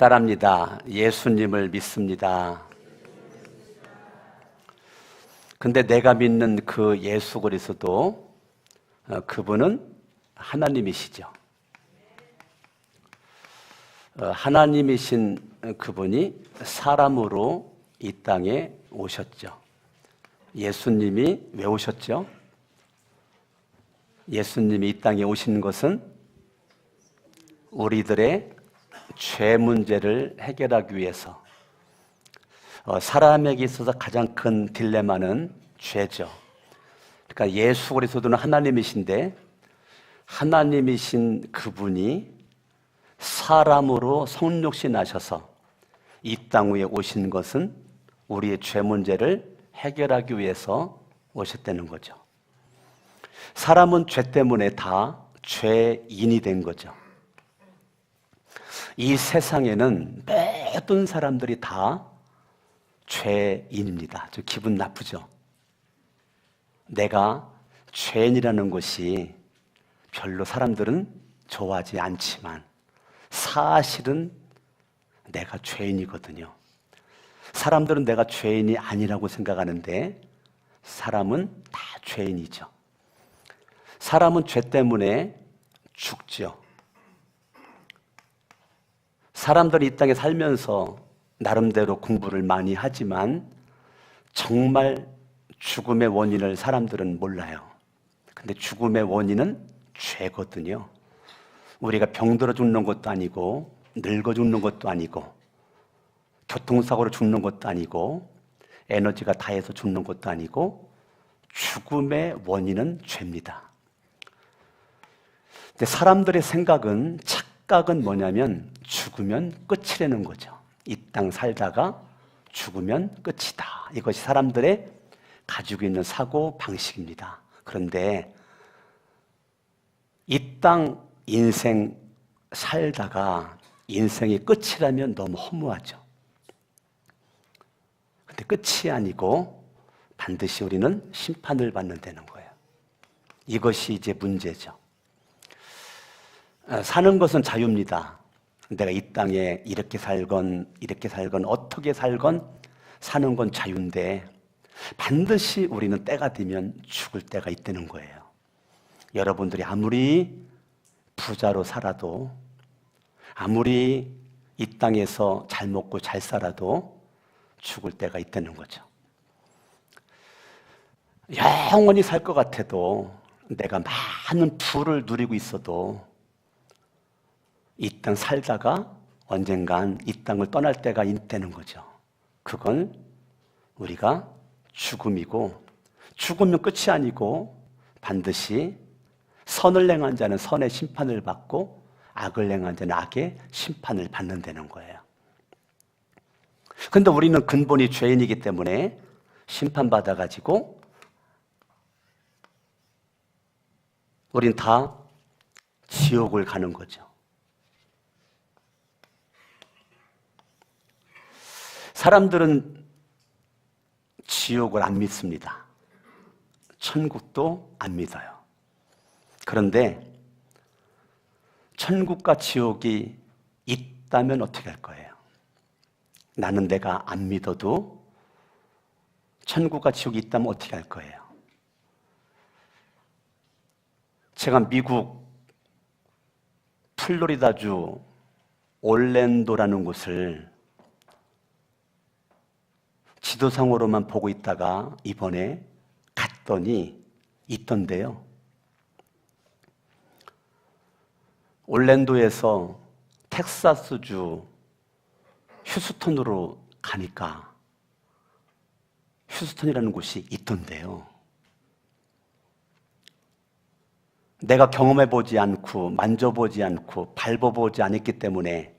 따라합니다. 예수님을 믿습니다. 근데 내가 믿는 그 예수 그리스도, 그분은 하나님이시죠. 하나님이신 그분이 사람으로 이 땅에 오셨죠. 예수님이 왜 오셨죠? 예수님이 이 땅에 오신 것은 우리들의 죄 문제를 해결하기 위해서. 사람에게 있어서 가장 큰 딜레마는 죄죠. 그러니까 예수 그리스도는 하나님이신데 하나님이신 그분이 사람으로 성육신 하셔서 이 땅 위에 오신 것은 우리의 죄 문제를 해결하기 위해서 오셨다는 거죠. 사람은 죄 때문에 다 죄인이 된 거죠. 이 세상에는 모든 사람들이 다 죄인입니다. 좀 기분 나쁘죠? 내가 죄인이라는 것이 별로 사람들은 좋아하지 않지만 사실은 내가 죄인이거든요. 사람들은 내가 죄인이 아니라고 생각하는데 사람은 다 죄인이죠. 사람은 죄 때문에 죽죠. 사람들이 이 땅에 살면서 나름대로 공부를 많이 하지만 정말 죽음의 원인을 사람들은 몰라요. 근데 죽음의 원인은 죄거든요. 우리가 병들어 죽는 것도 아니고 늙어 죽는 것도 아니고 교통사고로 죽는 것도 아니고 에너지가 다해서 죽는 것도 아니고 죽음의 원인은 죄입니다. 근데 사람들의 생각은, 착각은 뭐냐면 죽으면 끝이라는 거죠. 이 땅 살다가 죽으면 끝이다. 이것이 사람들의 가지고 있는 사고 방식입니다. 그런데 이 땅 인생 살다가 인생이 끝이라면 너무 허무하죠. 근데 끝이 아니고 반드시 우리는 심판을 받는다는 거예요. 이것이 이제 문제죠. 사는 것은 자유입니다. 내가 이 땅에 이렇게 살건 어떻게 살건 사는 건 자유인데 반드시 우리는 때가 되면 죽을 때가 있다는 거예요. 여러분들이 아무리 부자로 살아도, 아무리 이 땅에서 잘 먹고 잘 살아도 죽을 때가 있다는 거죠. 영원히 살 것 같아도, 내가 많은 부를 누리고 있어도 이 땅 살다가 언젠간 이 땅을 떠날 때가 있다는 거죠. 그건 우리가 죽음이고, 죽으면 끝이 아니고 반드시 선을 행한 자는 선의 심판을 받고 악을 행한 자는 악의 심판을 받는다는 거예요. 그런데 우리는 근본이 죄인이기 때문에 심판받아가지고 우린 다 지옥을 가는 거죠. 사람들은 지옥을 안 믿습니다. 천국도 안 믿어요. 그런데 천국과 지옥이 있다면 어떻게 할 거예요? 나는 내가 안 믿어도 천국과 지옥이 있다면 어떻게 할 거예요? 제가 미국 플로리다주 올랜도라는 곳을 지도상으로만 보고 있다가 이번에 갔더니 있던데요. 올랜도에서 텍사스주 휴스턴으로 가니까 휴스턴이라는 곳이 있던데요. 내가 경험해보지 않고 만져보지 않고 밟아보지 않았기 때문에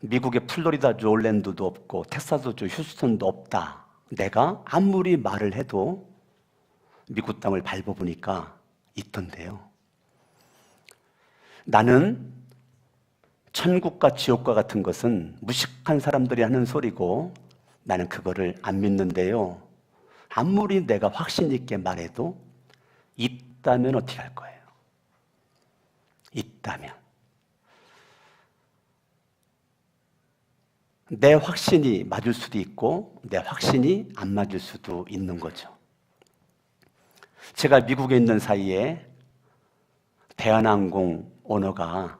미국의 플로리다주 올랜도도 없고 텍사스주 휴스턴도 없다. 내가 아무리 말을 해도 미국 땅을 밟아보니까 있던데요. 나는 천국과 지옥과 같은 것은 무식한 사람들이 하는 소리고 나는 그거를 안 믿는데요. 아무리 내가 확신 있게 말해도 있다면 어떻게 할 거예요? 있다면. 내 확신이 맞을 수도 있고 내 확신이 안 맞을 수도 있는 거죠. 제가 미국에 있는 사이에 대한항공 오너가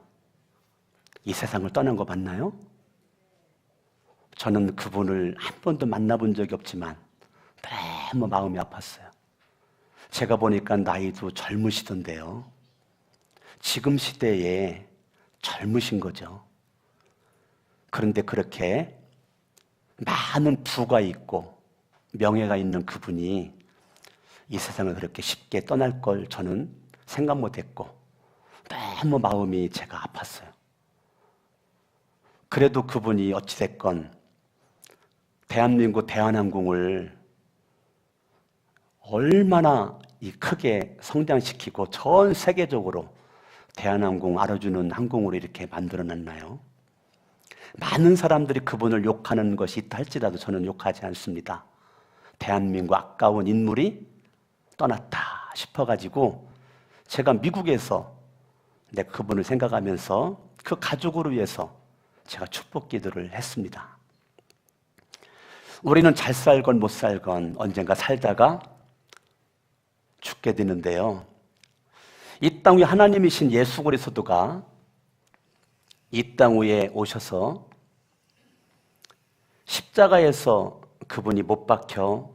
이 세상을 떠난 거 맞나요? 저는 그분을 한 번도 만나본 적이 없지만 너무 마음이 아팠어요. 제가 보니까 나이도 젊으시던데요. 지금 시대에 젊으신 거죠. 그런데 그렇게 많은 부가 있고 명예가 있는 그분이 이 세상을 그렇게 쉽게 떠날 걸 저는 생각 못했고 너무 마음이 제가 아팠어요. 그래도 그분이 어찌됐건 대한민국 대한항공을 얼마나 크게 성장시키고 전 세계적으로 대한항공 알아주는 항공으로 이렇게 만들어놨나요? 많은 사람들이 그분을 욕하는 것이 있다 할지라도 저는 욕하지 않습니다. 대한민국 아까운 인물이 떠났다 싶어가지고 제가 미국에서 그분을 생각하면서 그 가족을 위해서 제가 축복 기도를 했습니다. 우리는 잘 살건 못 살건 언젠가 살다가 죽게 되는데요. 이 땅 위에 하나님이신 예수 그리스도가 이 땅 위에 오셔서 십자가에서 그분이 못 박혀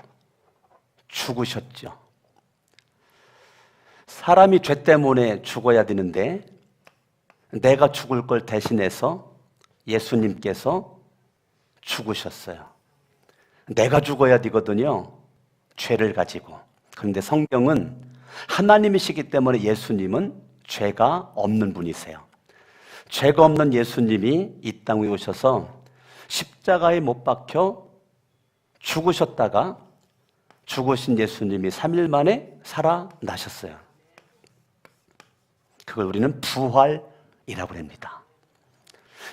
죽으셨죠. 사람이 죄 때문에 죽어야 되는데 내가 죽을 걸 대신해서 예수님께서 죽으셨어요. 내가 죽어야 되거든요. 죄를 가지고. 그런데 성경은 하나님이시기 때문에 예수님은 죄가 없는 분이세요. 죄가 없는 예수님이 이 땅에 오셔서 십자가에 못 박혀 죽으셨다가 죽으신 예수님이 3일 만에 살아나셨어요. 그걸 우리는 부활이라고 합니다.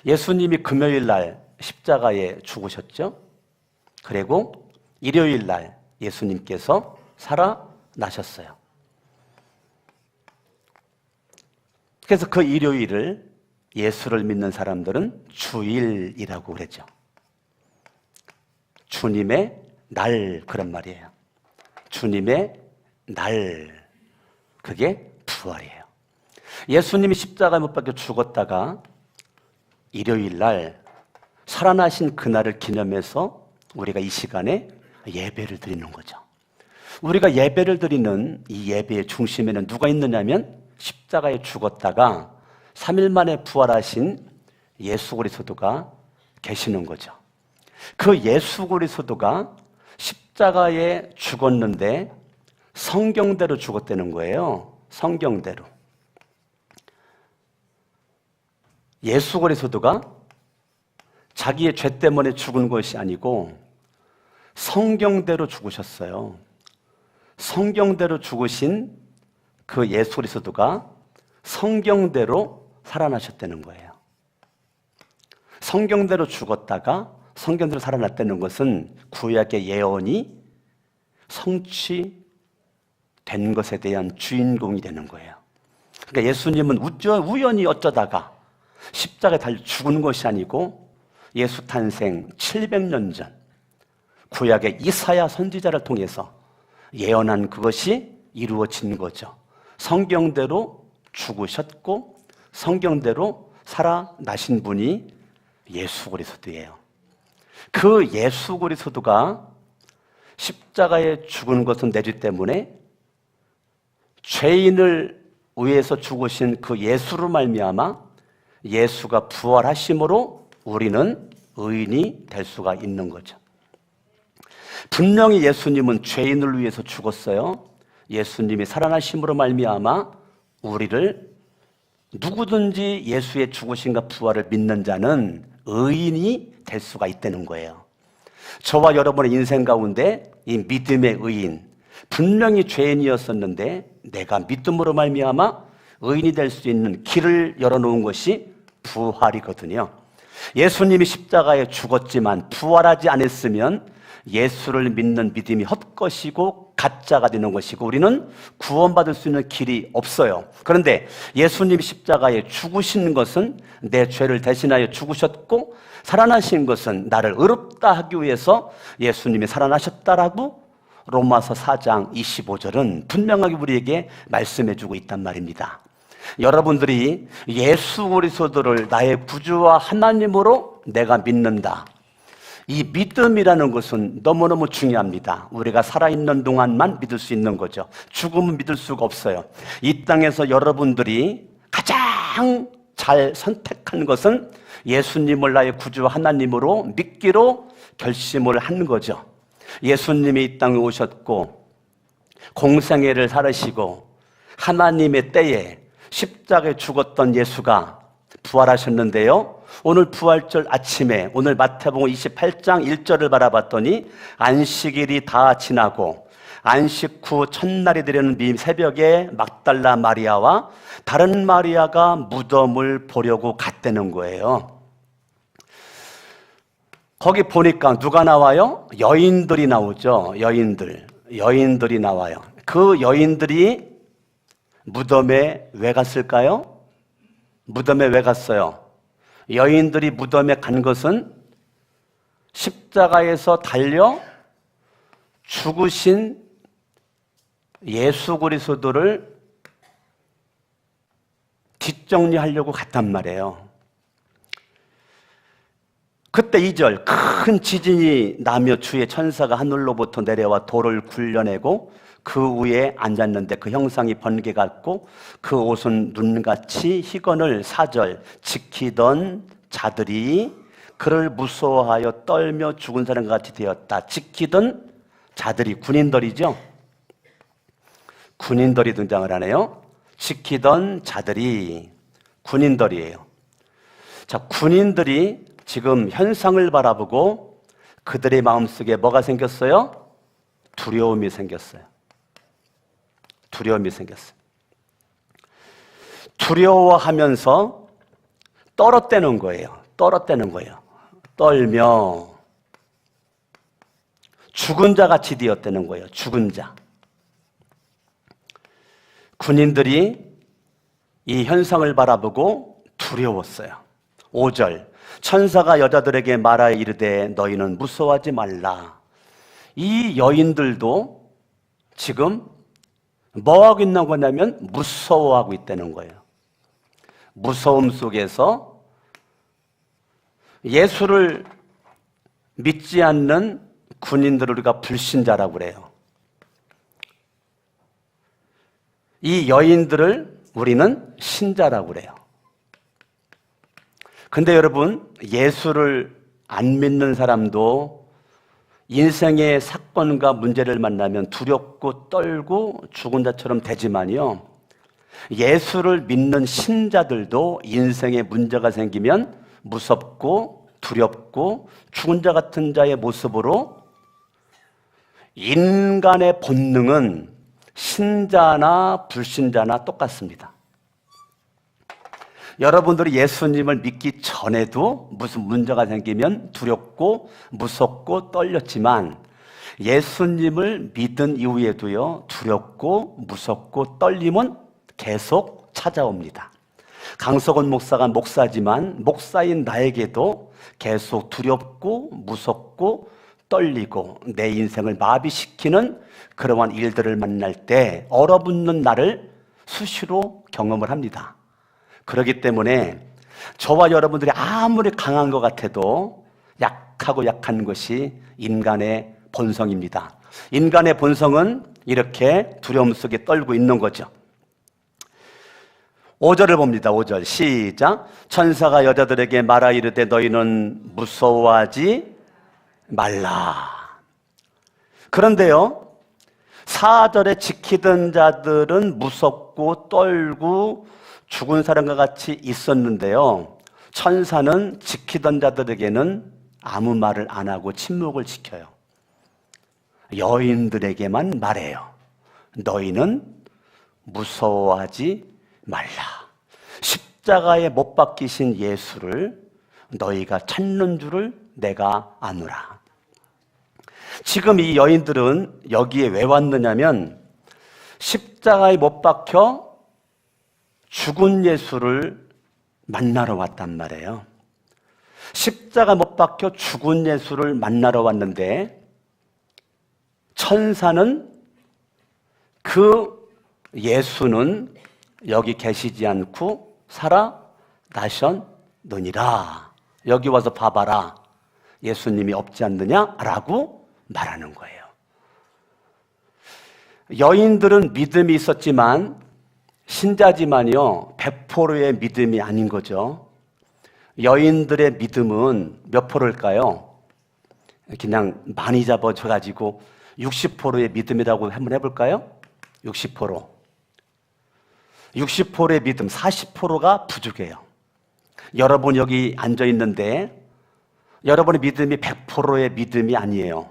예수님이 금요일 날 십자가에 죽으셨죠. 그리고 일요일 날 예수님께서 살아나셨어요. 그래서 그 일요일을 예수를 믿는 사람들은 주일이라고 그러죠. 주님의 날, 그런 말이에요. 주님의 날, 그게 부활이에요. 예수님이 십자가에 못 박혀 죽었다가 일요일 날 살아나신 그날을 기념해서 우리가 이 시간에 예배를 드리는 거죠. 우리가 예배를 드리는 이 예배의 중심에는 누가 있느냐면 십자가에 죽었다가 3일 만에 부활하신 예수 그리스도가 계시는 거죠. 그 예수 그리스도가 십자가에 죽었는데 성경대로 죽었다는 거예요. 성경대로. 예수 그리스도가 자기의 죄 때문에 죽은 것이 아니고 성경대로 죽으셨어요. 성경대로 죽으신 그 예수 그리스도가 성경대로 살아나셨다는 거예요. 성경대로 죽었다가 성경대로 살아났다는 것은 구약의 예언이 성취된 것에 대한 주인공이 되는 거예요. 그러니까 예수님은 우연히 어쩌다가 십자가에 달려 죽은 것이 아니고 예수 탄생 700년 전 구약의 이사야 선지자를 통해서 예언한 그것이 이루어진 거죠. 성경대로 죽으셨고 성경대로 살아나신 분이 예수 그리스도예요. 그 예수 그리스도가 십자가에 죽은 것은 내 죄 때문에 죄인을 위해서 죽으신 그 예수로 말미암아 예수가 부활하심으로 우리는 의인이 될 수가 있는 거죠. 분명히 예수님은 죄인을 위해서 죽었어요. 예수님이 살아나심으로 말미암아 우리를 누구든지 예수의 죽으심과 부활을 믿는 자는 의인이 될 수가 있다는 거예요. 저와 여러분의 인생 가운데 이 믿음의 의인, 분명히 죄인이었었는데 내가 믿음으로 말미암아 의인이 될 수 있는 길을 열어놓은 것이 부활이거든요. 예수님이 십자가에 죽었지만 부활하지 않았으면 예수를 믿는 믿음이 헛것이고 가짜가 되는 것이고 우리는 구원받을 수 있는 길이 없어요. 그런데 예수님이 십자가에 죽으신 것은 내 죄를 대신하여 죽으셨고 살아나신 것은 나를 의롭다 하기 위해서 예수님이 살아나셨다라고 로마서 4장 25절은 분명하게 우리에게 말씀해주고 있단 말입니다. 여러분들이 예수 그리스도를 나의 구주와 하나님으로 내가 믿는다. 이 믿음이라는 것은 너무너무 중요합니다. 우리가 살아있는 동안만 믿을 수 있는 거죠. 죽으면 믿을 수가 없어요. 이 땅에서 여러분들이 가장 잘 선택한 것은 예수님을 나의 구주와 하나님으로 믿기로 결심을 한 거죠. 예수님이 이 땅에 오셨고 공생애를 살으시고 하나님의 때에 십자가에 죽었던 예수가 부활하셨는데요. 오늘 부활절 아침에 오늘 마태복음 28장 1절을 바라봤더니 안식일이 다 지나고 안식 후 첫날이 되려는 새벽에 막달라 마리아와 다른 마리아가 무덤을 보려고 갔다는 거예요. 거기 보니까 누가 나와요? 여인들이 나오죠. 여인들이 나와요. 그 여인들이 무덤에 왜 갔을까요? 무덤에 왜 갔어요? 여인들이 무덤에 간 것은 십자가에서 달려 죽으신 예수 그리스도를 뒷정리하려고 갔단 말이에요. 그때 2절 큰 지진이 나며 주의 천사가 하늘로부터 내려와 돌을 굴려내고 그 위에 앉았는데 그 형상이 번개 같고 그 옷은 눈같이 희건을 4절 지키던 자들이 그를 무서워하여 떨며 죽은 사람과 같이 되었다. 지키던 자들이 군인들이죠. 군인들이 등장을 하네요. 지키던 자들이 군인들이에요. 자, 군인들이 지금 현상을 바라보고 그들의 마음속에 뭐가 생겼어요? 두려움이 생겼어요. 두려워하면서 떨어대는 거예요. 떨며 죽은 자 같이 되었다는 거예요. 죽은 자. 군인들이 이 현상을 바라보고 두려웠어요. 5절 천사가 여자들에게 말하여 이르되 너희는 무서워하지 말라. 이 여인들도 지금 뭐하고 있는 거냐면 무서워하고 있다는 거예요. 무서움 속에서 예수를 믿지 않는 군인들을 우리가 불신자라고 그래요. 이 여인들을 우리는 신자라고 그래요. 근데 여러분, 예수를 안 믿는 사람도 인생의 사건과 문제를 만나면 두렵고 떨고 죽은 자처럼 되지만요, 예수를 믿는 신자들도 인생에 문제가 생기면 무섭고 두렵고 죽은 자 같은 자의 모습으로 인간의 본능은 신자나 불신자나 똑같습니다. 여러분들이 예수님을 믿기 전에도 무슨 문제가 생기면 두렵고 무섭고 떨렸지만 예수님을 믿은 이후에도요, 두렵고 무섭고 떨림은 계속 찾아옵니다. 강석원 목사가 목사지만 목사인 나에게도 계속 두렵고 무섭고 떨리고 내 인생을 마비시키는 그러한 일들을 만날 때 얼어붙는 나를 수시로 경험을 합니다. 그렇기 때문에 저와 여러분들이 아무리 강한 것 같아도 약한 것이 인간의 본성입니다. 인간의 본성은 이렇게 두려움 속에 떨고 있는 거죠. 5절을 봅니다. 5절 시작. 천사가 여자들에게 말하 이르되 너희는 무서워하지 말라. 그런데요, 4절에 지키던 자들은 무섭고 떨고 죽은 사람과 같이 있었는데요, 천사는 지키던 자들에게는 아무 말을 안 하고 침묵을 지켜요. 여인들에게만 말해요. 너희는 무서워하지 말라. 십자가에 못 박히신 예수를 너희가 찾는 줄을 내가 아노라. 지금 이 여인들은 여기에 왜 왔느냐면 십자가에 못 박혀 죽은 예수를 만나러 왔단 말이에요. 십자가 못 박혀 죽은 예수를 만나러 왔는데 천사는 그 예수는 여기 계시지 않고 살아나셨느니라. 여기 와서 봐봐라. 예수님이 없지 않느냐라고 말하는 거예요. 여인들은 믿음이 있었지만 신자지만요 100%의 믿음이 아닌 거죠. 여인들의 믿음은 몇 프로일까요? 그냥 많이 잡아줘가지고 60%의 믿음이라고 한번 해볼까요? 60%. 60%의 믿음, 40%가 부족해요. 여러분 여기 앉아 있는데 여러분의 믿음이 100%의 믿음이 아니에요.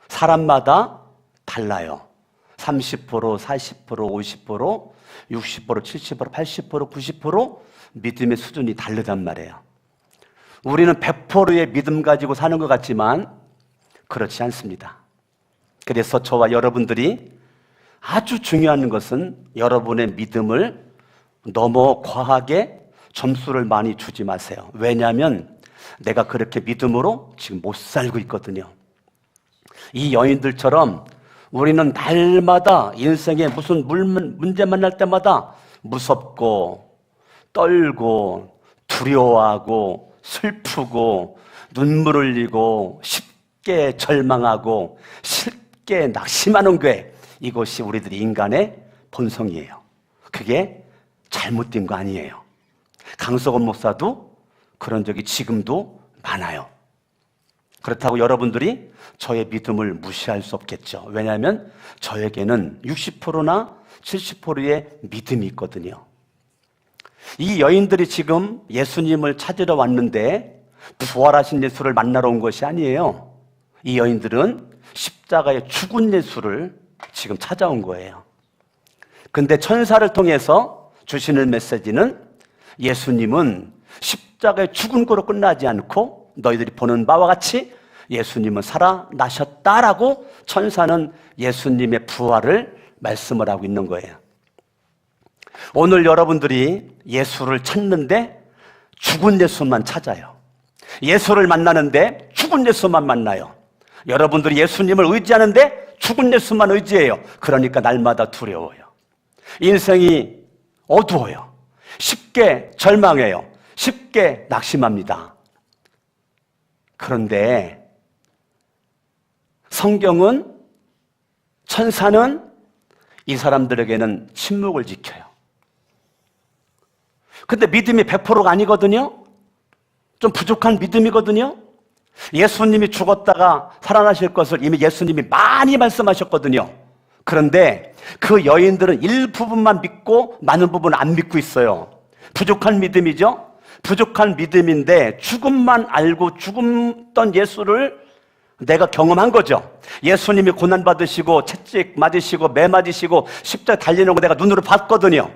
사람마다 달라요. 30%, 40%, 50%, 60%, 70%, 80%, 90% 믿음의 수준이 다르단 말이에요. 우리는 100%의 믿음 가지고 사는 것 같지만 그렇지 않습니다. 그래서 저와 여러분들이 아주 중요한 것은 여러분의 믿음을 너무 과하게 점수를 많이 주지 마세요. 왜냐하면 내가 그렇게 믿음으로 지금 못 살고 있거든요. 이 여인들처럼 우리는 날마다 인생에 무슨 문제 만날 때마다 무섭고 떨고 두려워하고 슬프고 눈물 흘리고 쉽게 절망하고 쉽게 낙심하는 게 이것이 우리들이 인간의 본성이에요. 그게 잘못된 거 아니에요. 강석원 목사도 그런 적이 지금도 많아요. 그렇다고 여러분들이 저의 믿음을 무시할 수 없겠죠. 왜냐하면 저에게는 60%나 70%의 믿음이 있거든요. 이 여인들이 지금 예수님을 찾으러 왔는데 부활하신 예수를 만나러 온 것이 아니에요. 이 여인들은 십자가에 죽은 예수를 지금 찾아온 거예요. 근데 천사를 통해서 주시는 메시지는 예수님은 십자가에 죽은 거로 끝나지 않고 너희들이 보는 바와 같이 예수님은 살아나셨다라고 천사는 예수님의 부활을 말씀을 하고 있는 거예요. 오늘 여러분들이 예수를 찾는데 죽은 예수만 찾아요. 예수를 만나는데 죽은 예수만 만나요. 여러분들이 예수님을 의지하는데 죽은 예수만 의지해요. 그러니까 날마다 두려워요. 인생이 어두워요. 쉽게 절망해요. 쉽게 낙심합니다. 그런데 성경은, 천사는 이 사람들에게는 침묵을 지켜요. 근데 믿음이 100%가 아니거든요. 좀 부족한 믿음이거든요. 예수님이 죽었다가 살아나실 것을 이미 예수님이 많이 말씀하셨거든요. 그런데 그 여인들은 일부분만 믿고 많은 부분은 안 믿고 있어요. 부족한 믿음이죠. 부족한 믿음인데 죽음만 알고 죽었던 예수를 내가 경험한 거죠. 예수님이 고난받으시고 채찍 맞으시고 매 맞으시고 십자가에 달리는 거 내가 눈으로 봤거든요.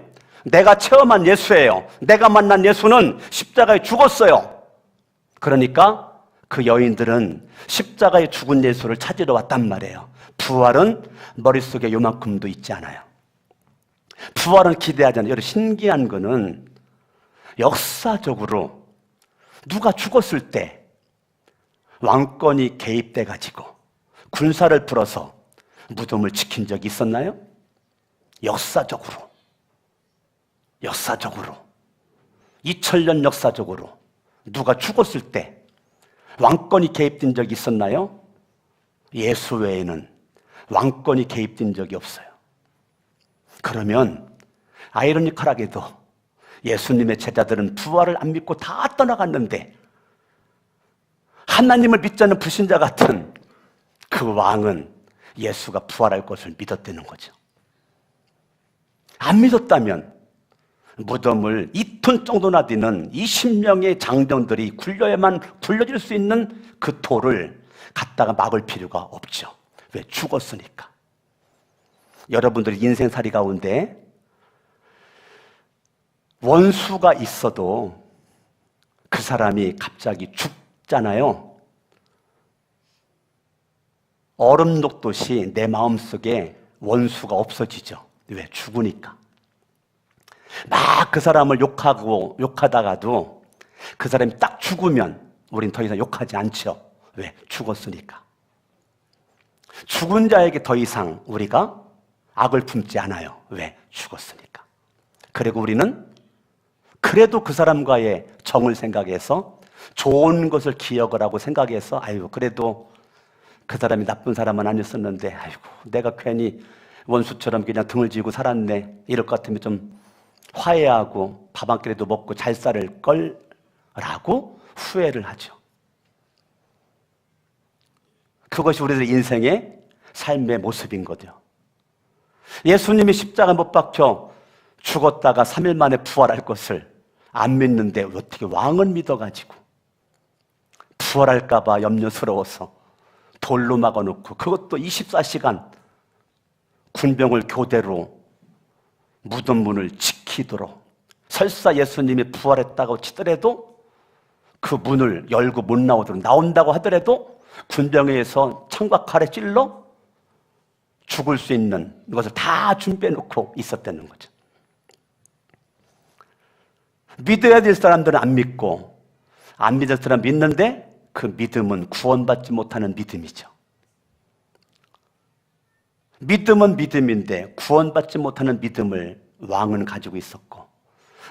내가 체험한 예수예요. 내가 만난 예수는 십자가에 죽었어요. 그러니까 그 여인들은 십자가에 죽은 예수를 찾으러 왔단 말이에요. 부활은 머릿속에 요만큼도 있지 않아요. 부활은 기대하지 않아요. 여러분, 신기한 거는 역사적으로 누가 죽었을 때 왕권이 개입돼 가지고 군사를 풀어서 무덤을 지킨 적이 있었나요? 역사적으로 2000년 역사적으로 누가 죽었을 때 왕권이 개입된 적이 있었나요? 예수 외에는 왕권이 개입된 적이 없어요. 그러면 아이러니컬하게도 예수님의 제자들은 부활을 안 믿고 다 떠나갔는데 하나님을 믿지 않는 불신자 같은 그 왕은 예수가 부활할 것을 믿었다는 거죠. 안 믿었다면 무덤을 2톤 정도나 되는 20명의 장병들이 굴려질 수 있는 그 돌을 갖다가 막을 필요가 없죠. 왜? 죽었으니까. 여러분들이 인생살이 가운데 원수가 있어도 그 사람이 갑자기 죽잖아요. 얼음 녹듯이 내 마음속에 원수가 없어지죠. 왜? 죽으니까. 막 그 사람을 욕하다가도 그 사람이 딱 죽으면 우린 더 이상 욕하지 않죠. 왜? 죽었으니까. 죽은 자에게 더 이상 우리가 악을 품지 않아요. 왜? 죽었으니까. 그리고 우리는 그래도 그 사람과의 정을 생각해서 좋은 것을 기억을 하고 생각해서 아유 그래도 그 사람이 나쁜 사람은 아니었었는데 아이고 내가 괜히 원수처럼 그냥 등을 지고 살았네 이럴 것 같으면 좀 화해하고 밥 한 끼라도 먹고 잘 살을 걸 라고 후회를 하죠. 그것이 우리들 인생의 삶의 모습인 거죠. 예수님이 십자가에 못 박혀 죽었다가 3일 만에 부활할 것을 안 믿는데 어떻게 왕은 믿어가지고 부활할까 봐 염려스러워서 돌로 막아놓고 그것도 24시간 군병을 교대로 무덤 문을 지키도록 설사 예수님이 부활했다고 치더라도 그 문을 열고 못 나오도록 나온다고 하더라도 군병에서 창과 칼에 찔러 죽을 수 있는 것을 다 준비해놓고 있었다는 거죠. 믿어야 될 사람들은 안 믿고 안 믿을 사람 믿는데 그 믿음은 구원받지 못하는 믿음이죠. 믿음은 믿음인데 구원받지 못하는 믿음을 왕은 가지고 있었고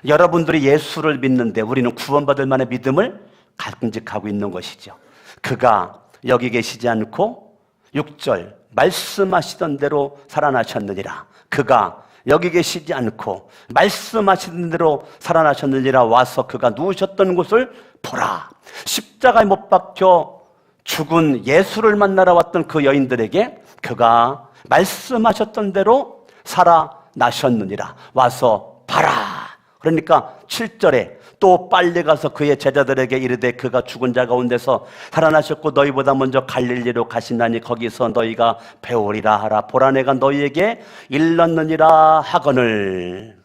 여러분들이 예수를 믿는데 우리는 구원받을 만한 믿음을 간직하고 있는 것이죠. 그가 여기 계시지 않고 6절 말씀하시던 대로 살아나셨느니라. 그가 여기 계시지 않고 말씀하시던 대로 살아나셨느니라. 와서 그가 누우셨던 곳을 보라. 십자가에 못 박혀 죽은 예수를 만나러 왔던 그 여인들에게 그가 말씀하셨던 대로 살아나셨느니라. 와서 봐라. 그러니까 7절에 또 빨리 가서 그의 제자들에게 이르되 그가 죽은 자 가운데서 살아나셨고 너희보다 먼저 갈릴리로 가신다니 거기서 너희가 배우리라 하라. 보라 내가 너희에게 일렀느니라 하거늘.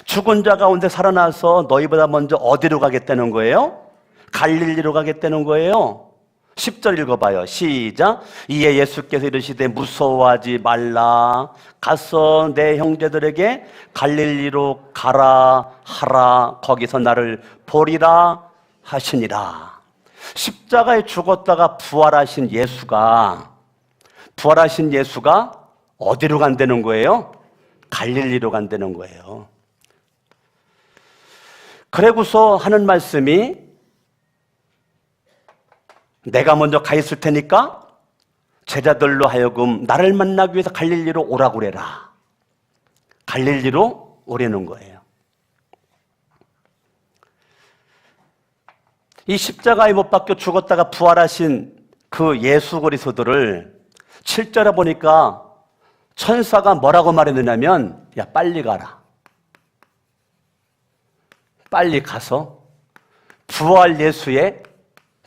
죽은 자 가운데 살아나서 너희보다 먼저 어디로 가겠다는 거예요? 갈릴리로 가겠다는 거예요. 10절 읽어봐요. 시작. 이에 예수께서 이르시되 무서워하지 말라. 가서 내 형제들에게 갈릴리로 가라 하라. 거기서 나를 보리라 하시니라. 십자가에 죽었다가 부활하신 예수가 어디로 간다는 거예요? 갈릴리로 간다는 거예요. 그러고서 하는 말씀이 내가 먼저 가 있을 테니까 제자들로 하여금 나를 만나기 위해서 갈릴리로 오라고 그래라. 갈릴리로 오라는 거예요. 이 십자가에 못 박혀 죽었다가 부활하신 그 예수 그리스도를 7절에 보니까 천사가 뭐라고 말했느냐면 야 빨리 가라. 빨리 가서 부활 예수의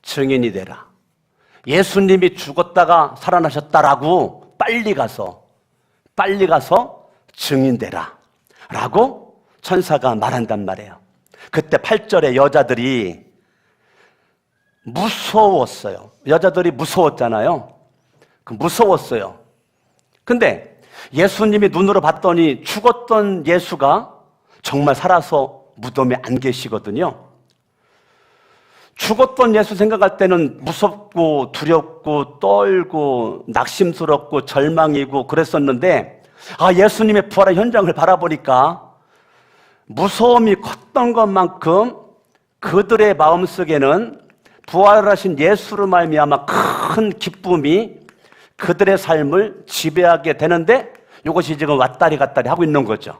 증인이 되라. 예수님이 죽었다가 살아나셨다라고 빨리 가서 증인되라 라고 천사가 말한단 말이에요. 그때 8절에 여자들이 무서웠어요. 여자들이 무서웠잖아요. 무서웠어요. 근데 예수님이 눈으로 봤더니 죽었던 예수가 정말 살아서 무덤에 안 계시거든요. 죽었던 예수 생각할 때는 무섭고 두렵고 떨고 낙심스럽고 절망이고 그랬었는데 예수님의 부활의 현장을 바라보니까 무서움이 컸던 것만큼 그들의 마음속에는 부활하신 예수로 말미암아 큰 기쁨이 그들의 삶을 지배하게 되는데 이것이 지금 왔다리 갔다리 하고 있는 거죠.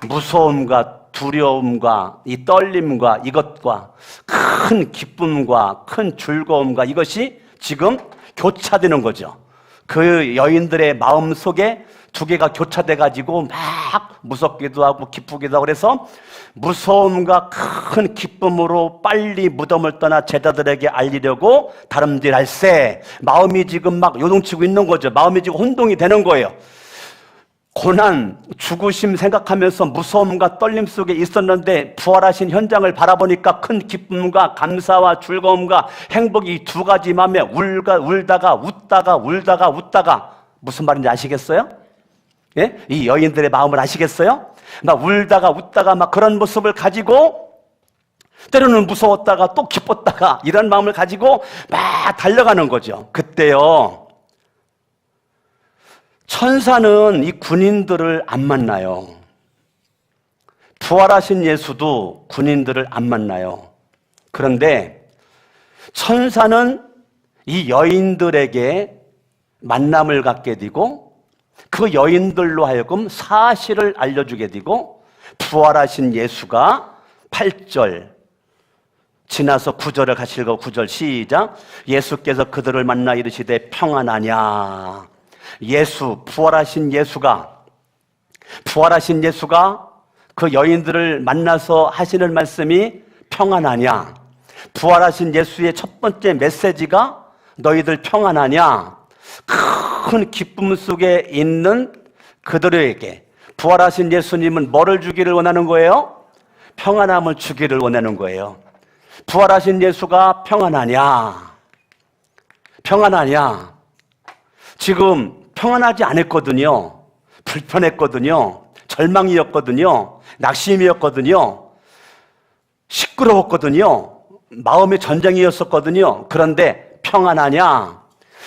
무서움과 두려움과 이 떨림과 이것과 큰 기쁨과 큰 즐거움과 이것이 지금 교차되는 거죠. 그 여인들의 마음 속에 두 개가 교차돼 가지고 막 무섭기도 하고 기쁘기도 하고 그래서 무서움과 큰 기쁨으로 빨리 무덤을 떠나 제자들에게 알리려고 다름질할세 마음이 지금 막 요동치고 있는 거죠. 마음이 지금 혼동이 되는 거예요. 고난, 죽으심 생각하면서 무서움과 떨림 속에 있었는데 부활하신 현장을 바라보니까 큰 기쁨과 감사와 즐거움과 행복이 두 가지 마음에 울다가 웃다가 무슨 말인지 아시겠어요? 예? 이 여인들의 마음을 아시겠어요? 막 울다가 웃다가 막 그런 모습을 가지고 때로는 무서웠다가 또 기뻤다가 이런 마음을 가지고 막 달려가는 거죠. 그때요, 천사는 이 군인들을 안 만나요. 부활하신 예수도 군인들을 안 만나요. 그런데 천사는 이 여인들에게 만남을 갖게 되고 그 여인들로 하여금 사실을 알려주게 되고 부활하신 예수가 8절 지나서 9절을 같이 읽어. 9절 시작. 예수께서 그들을 만나 이르시되 평안하냐. 부활하신 예수가 그 여인들을 만나서 하시는 말씀이 평안하냐. 부활하신 예수의 첫 번째 메시지가 너희들 평안하냐. 큰 기쁨 속에 있는 그들에게 부활하신 예수님은 뭐를 주기를 원하는 거예요? 평안함을 주기를 원하는 거예요. 부활하신 예수가 평안하냐? 지금 평안하지 않았거든요. 불편했거든요. 절망이었거든요. 낙심이었거든요. 시끄러웠거든요. 마음의 전쟁이었었거든요. 그런데 평안하냐?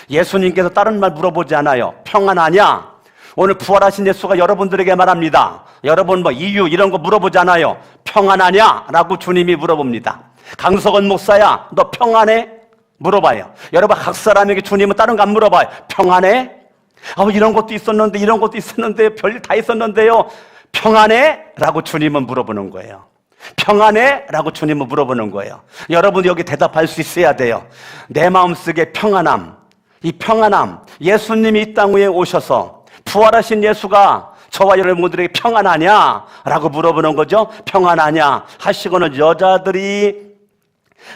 예수님께서 다른 말 물어보지 않아요. 평안하냐? 오늘 부활하신 예수가 여러분들에게 말합니다. 여러분 이유 이런 거 물어보지 않아요. 평안하냐? 라고 주님이 물어봅니다. 강석원 목사야, 너 평안해? 물어봐요. 여러분 각 사람에게 주님은 다른 거 안 물어봐요. 평안해? 이런 것도 있었는데 별일 다 있었는데요. 평안해? 라고 주님은 물어보는 거예요. 평안해? 라고 주님은 물어보는 거예요. 여러분 여기 대답할 수 있어야 돼요. 내 마음속에 평안함, 이 평안함, 예수님이 이 땅 위에 오셔서 부활하신 예수가 저와 여러분들에게 평안하냐? 라고 물어보는 거죠. 평안하냐? 하시고는 여자들이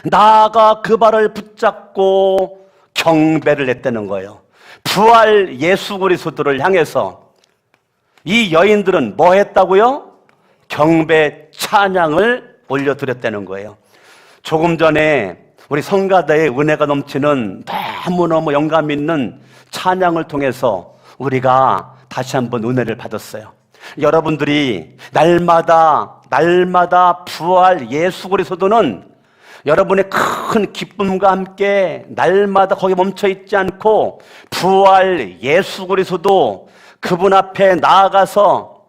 나아가 그 발을 붙잡고 경배를 했다는 거예요. 부활 예수 그리스도를 향해서 이 여인들은 뭐 했다고요? 경배 찬양을 올려드렸다는 거예요. 조금 전에 우리 성가대의 은혜가 넘치는 너무너무 영감 있는 찬양을 통해서 우리가 다시 한번 은혜를 받았어요. 여러분들이 날마다 부활 예수 그리스도는 여러분의 큰 기쁨과 함께 날마다 거기 멈춰 있지 않고 부활 예수 그리스도 그분 앞에 나아가서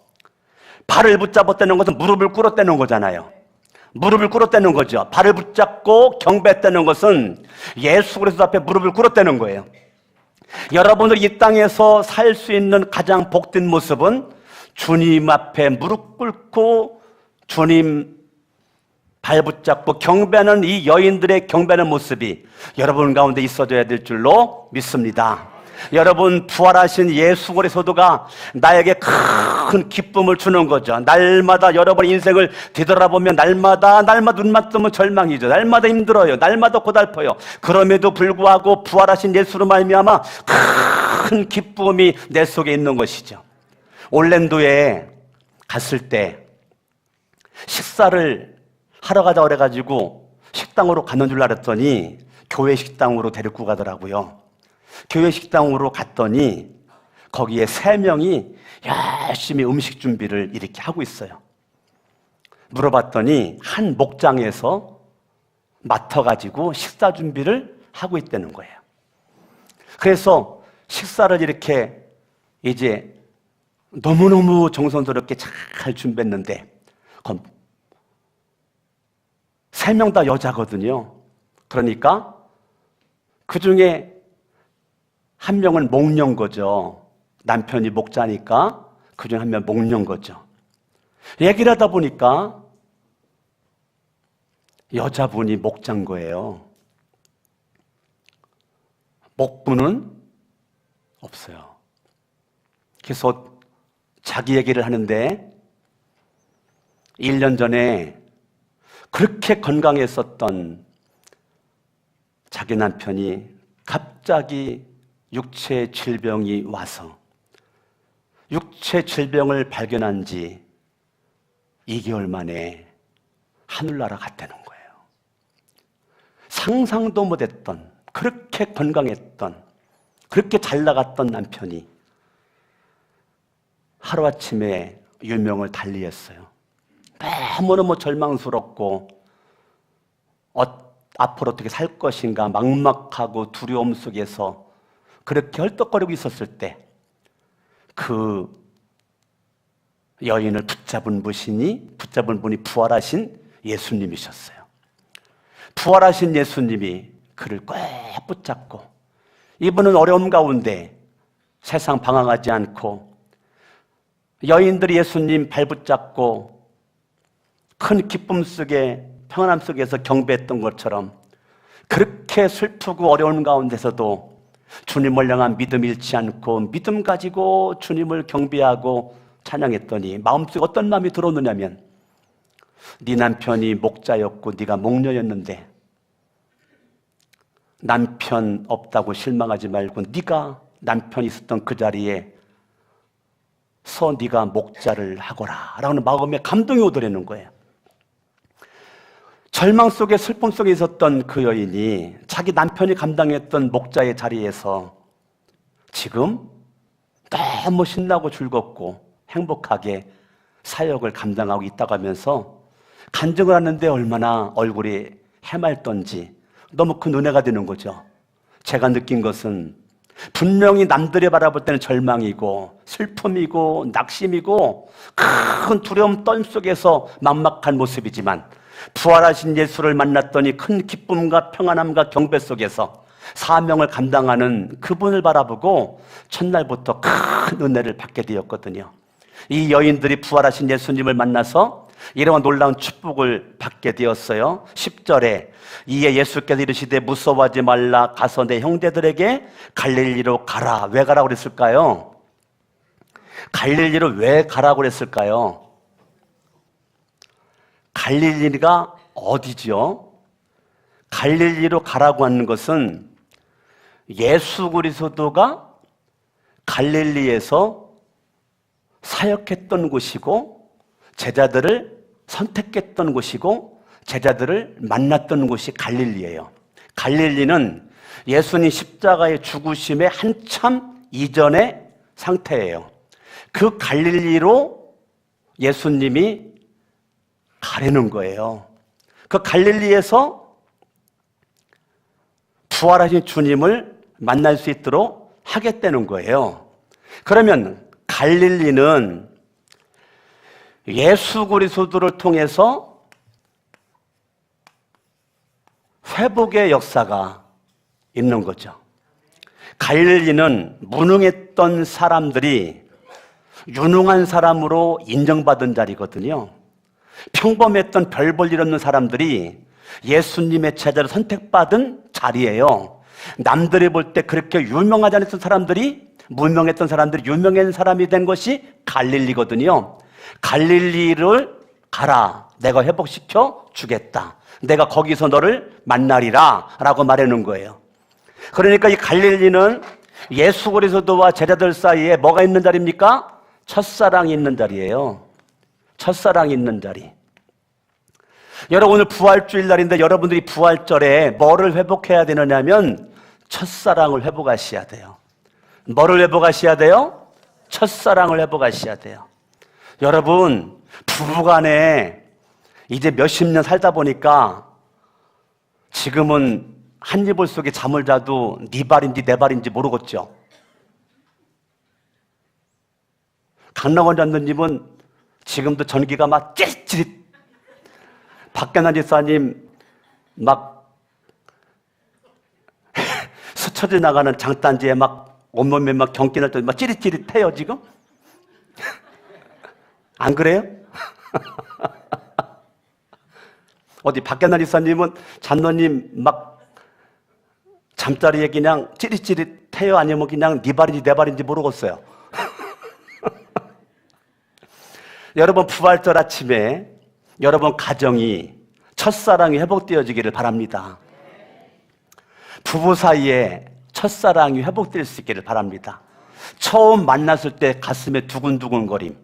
발을 붙잡았다는 것은 무릎을 꿇었다는 거잖아요. 무릎을 꿇었다는 거죠. 발을 붙잡고 경배했다는 것은 예수 그리스도 앞에 무릎을 꿇었다는 거예요. 여러분들 이 땅에서 살 수 있는 가장 복된 모습은 주님 앞에 무릎 꿇고 주님 발 붙잡고 경배하는 이 여인들의 경배하는 모습이 여러분 가운데 있어져야 될 줄로 믿습니다. 여러분 부활하신 예수 그리스도가 나에게 큰 기쁨을 주는 거죠. 날마다 여러분의 인생을 뒤돌아보면 날마다 눈만 뜨면 절망이죠. 날마다 힘들어요. 날마다 고달퍼요. 그럼에도 불구하고 부활하신 예수로 말미암아 큰 기쁨이 내 속에 있는 것이죠. 올랜도에 갔을 때 식사를 하러 가자 그래가지고 식당으로 가는 줄 알았더니 교회 식당으로 데리고 가더라고요. 교회 식당으로 갔더니 거기에 3명이 열심히 음식 준비를 이렇게 하고 있어요. 물어봤더니 한 목장에서 맡아가지고 식사 준비를 하고 있다는 거예요. 그래서 식사를 이렇게 이제 너무너무 정성스럽게 잘 준비했는데 3명 다 여자거든요. 그러니까 그 중에 한 명은 목련 거죠. 남편이 목자니까 그 중에 한 명 목련 거죠. 얘기를 하다 보니까 여자분이 목자인 거예요. 목부는 없어요. 그래서 자기 얘기를 하는데 1년 전에 그렇게 건강했었던 자기 남편이 갑자기 육체 질병이 와서 육체 질병을 발견한 지 2개월 만에 하늘나라 갔다는 거예요. 상상도 못했던, 그렇게 건강했던, 그렇게 잘 나갔던 남편이 하루아침에 유명을 달리했어요. 너무너무 절망스럽고 앞으로 어떻게 살 것인가 막막하고 두려움 속에서 그렇게 헐떡거리고 있었을 때 그 여인을 붙잡은 분이 부활하신 예수님이셨어요. 부활하신 예수님이 그를 꼭 붙잡고, 이분은 어려움 가운데 세상 방황하지 않고 여인들이 예수님 발붙잡고 큰 기쁨 속에, 평안함 속에서 경배했던 것처럼 그렇게 슬프고 어려운 가운데서도 주님을 향한 믿음 잃지 않고 믿음 가지고 주님을 경배하고 찬양했더니 마음속에 어떤 마음이 들어오느냐면, 네 남편이 목자였고 네가 목녀였는데 남편 없다고 실망하지 말고 네가 남편 있었던 그 자리에 네가 목자를 하거라 라는 마음에 감동이 오더라는 거예요. 절망 속에, 슬픔 속에 있었던 그 여인이 자기 남편이 감당했던 목자의 자리에서 지금 너무 신나고 즐겁고 행복하게 사역을 감당하고 있다고 하면서 간증을 하는데 얼마나 얼굴이 해맑던지 너무 큰 은혜가 되는 거죠. 제가 느낀 것은 분명히 남들이 바라볼 때는 절망이고 슬픔이고 낙심이고 큰 두려움 떨 속에서 막막한 모습이지만, 부활하신 예수를 만났더니 큰 기쁨과 평안함과 경배 속에서 사명을 감당하는 그분을 바라보고 첫날부터 큰 은혜를 받게 되었거든요. 이 여인들이 부활하신 예수님을 만나서 이러한 놀라운 축복을 받게 되었어요. 10절에 이에 예수께서 이르시되 무서워하지 말라, 가서 내 형제들에게 갈릴리로 가라. 왜 가라고 그랬을까요? 갈릴리로 왜 가라고 그랬을까요? 갈릴리가 어디죠? 갈릴리로 가라고 하는 것은 예수 그리스도가 갈릴리에서 사역했던 곳이고 제자들을 선택했던 곳이고 제자들을 만났던 곳이 갈릴리예요. 갈릴리는 예수님 십자가의 죽으심의 한참 이전의 상태예요. 그 갈릴리로 예수님이 가려는 거예요. 그 갈릴리에서 부활하신 주님을 만날 수 있도록 하겠다는 거예요. 그러면 갈릴리는 예수 그리스도를 통해서 회복의 역사가 있는 거죠. 갈릴리는 무능했던 사람들이 유능한 사람으로 인정받은 자리거든요. 평범했던 별 볼 일 없는 사람들이 예수님의 제자로 선택받은 자리예요. 남들이 볼 때 그렇게 유명하지 않았던 사람들이, 무명했던 사람들이 유명한 사람이 된 것이 갈릴리거든요. 갈릴리를 가라, 내가 회복시켜 주겠다, 내가 거기서 너를 만나리라 라고 말하는 거예요. 그러니까 이 갈릴리는 예수 그리스도와 제자들 사이에 뭐가 있는 자리입니까? 첫사랑이 있는 자리예요. 첫사랑이 있는 자리. 여러분, 오늘 부활주일 날인데 여러분들이 부활절에 뭐를 회복해야 되느냐면 첫사랑을 회복하셔야 돼요. 뭐를 회복하셔야 돼요? 첫사랑을 회복하셔야 돼요. 여러분, 부부간에 이제 몇십 년 살다 보니까 지금은 한 이불 속에 잠을 자도 네 발인지 내 발인지 모르겠죠. 강남원 장로님은 지금도 전기가 막 찌릿찌릿, 박경란 집사님 막 스쳐 지나가는 장단지에 막 온몸에 막 경기 날 때 막 찌릿찌릿해요 지금. 안 그래요? 어디 박경란 집사님은 장로님 막 잠자리에 그냥 찌릿찌릿해요? 아니면 그냥 네 발인지 내 발인지 모르겠어요. 여러분, 부활절 아침에 여러분 가정이 첫사랑이 회복되어지기를 바랍니다. 부부 사이에 첫사랑이 회복될 수 있기를 바랍니다. 처음 만났을 때 가슴에 두근두근거림,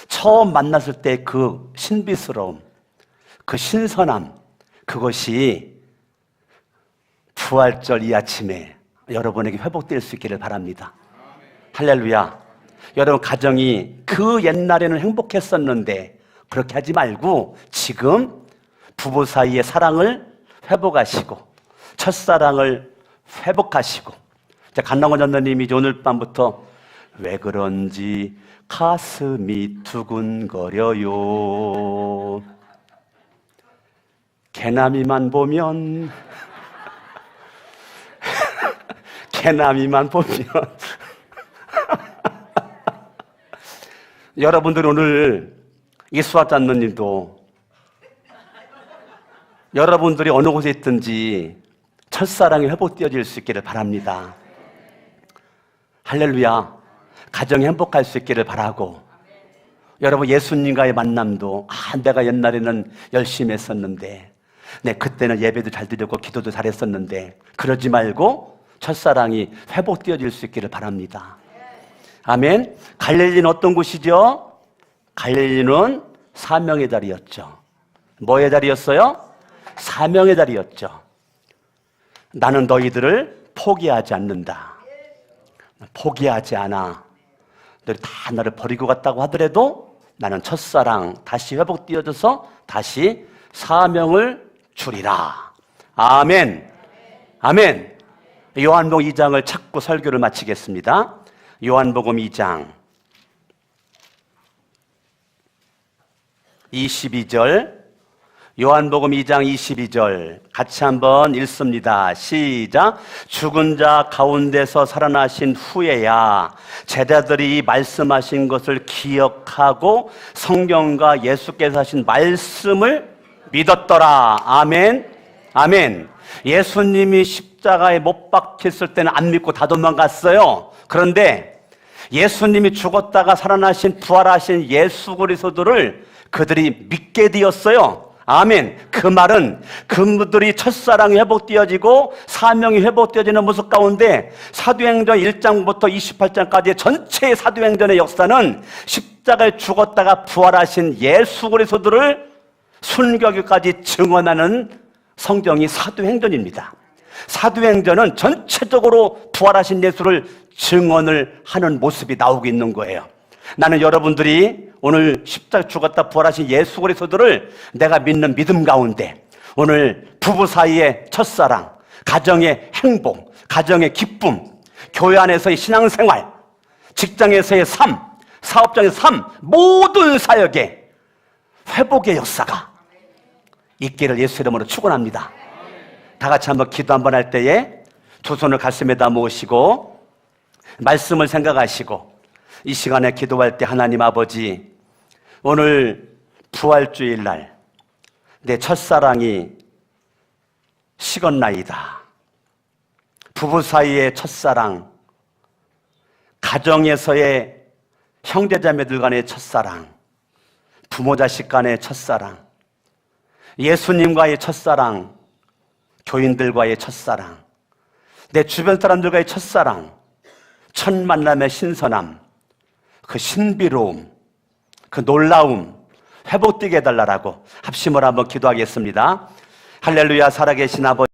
처음 만났을 때 그 신비스러움, 그 신선함, 그것이 부활절 이 아침에 여러분에게 회복될 수 있기를 바랍니다. 할렐루야. 여러분 가정이 그 옛날에는 행복했었는데 그렇게 하지 말고 지금 부부 사이의 사랑을 회복하시고 첫사랑을 회복하시고, 강남원 전도님이 오늘 밤부터 왜 그런지 가슴이 두근거려요. 개나미만 보면 개나미만 보면 여러분들 오늘 이수아 장로님도 여러분들이 어느 곳에 있든지 첫사랑이 회복되어질 수 있기를 바랍니다. 할렐루야. 가정이 행복할 수 있기를 바라고, 여러분 예수님과의 만남도 내가 옛날에는 열심히 했었는데, 그때는 예배도 잘 드렸고 기도도 잘했었는데, 그러지 말고 첫사랑이 회복되어질 수 있기를 바랍니다. 아멘. 갈릴리는 어떤 곳이죠? 갈릴리는 사명의 자리였죠. 뭐의 자리였어요? 사명의 자리였죠. 나는 너희들을 포기하지 않는다. 포기하지 않아. 너희 다 나를 버리고 갔다고 하더라도 나는 첫사랑 다시 회복되어져서 다시 사명을 주리라. 아멘. 아멘. 요한복음 2장을 찾고 설교를 마치겠습니다. 요한복음 2장 22절, 요한복음 2장 22절 같이 한번 읽습니다. 시작. 죽은 자 가운데서 살아나신 후에야 제자들이 말씀하신 것을 기억하고 성경과 예수께서 하신 말씀을 믿었더라. 아멘. 아멘. 예수님이 십자가에 못 박혔을 때는 안 믿고 다 도망갔어요. 그런데 예수님이 죽었다가 살아나신 부활하신 예수 그리스도를 그들이 믿게 되었어요. 아멘. 그 말은 그들이 첫사랑이 회복되어지고 사명이 회복되어지는 모습 가운데 사도행전 1장부터 28장까지의 전체의 사도행전의 역사는 십자가에 죽었다가 부활하신 예수 그리스도를 순교하기까지 증언하는 성경이 사도행전입니다. 사도행전은 전체적으로 부활하신 예수를 증언을 하는 모습이 나오고 있는 거예요. 나는 여러분들이 오늘 십자가 죽었다 부활하신 예수 그리스도를 내가 믿는 믿음 가운데 오늘 부부 사이의 첫사랑, 가정의 행복, 가정의 기쁨, 교회 안에서의 신앙생활, 직장에서의 삶, 사업장의 삶, 모든 사역에 회복의 역사가 있기를 예수 이름으로 축원합니다. 다 같이 한번 기도 한번 할 때에 두 손을 가슴에다 모으시고 말씀을 생각하시고 이 시간에 기도할 때 하나님 아버지, 오늘 부활주일 날 내 첫사랑이 식었나이다. 부부 사이의 첫사랑, 가정에서의 형제자매들 간의 첫사랑, 부모 자식 간의 첫사랑, 예수님과의 첫사랑, 교인들과의 첫사랑, 내 주변 사람들과의 첫사랑, 첫 만남의 신선함, 그 신비로움, 그 놀라움 회복되게 해달라고 합심을 한번 기도하겠습니다. 할렐루야. 살아계신 아버지,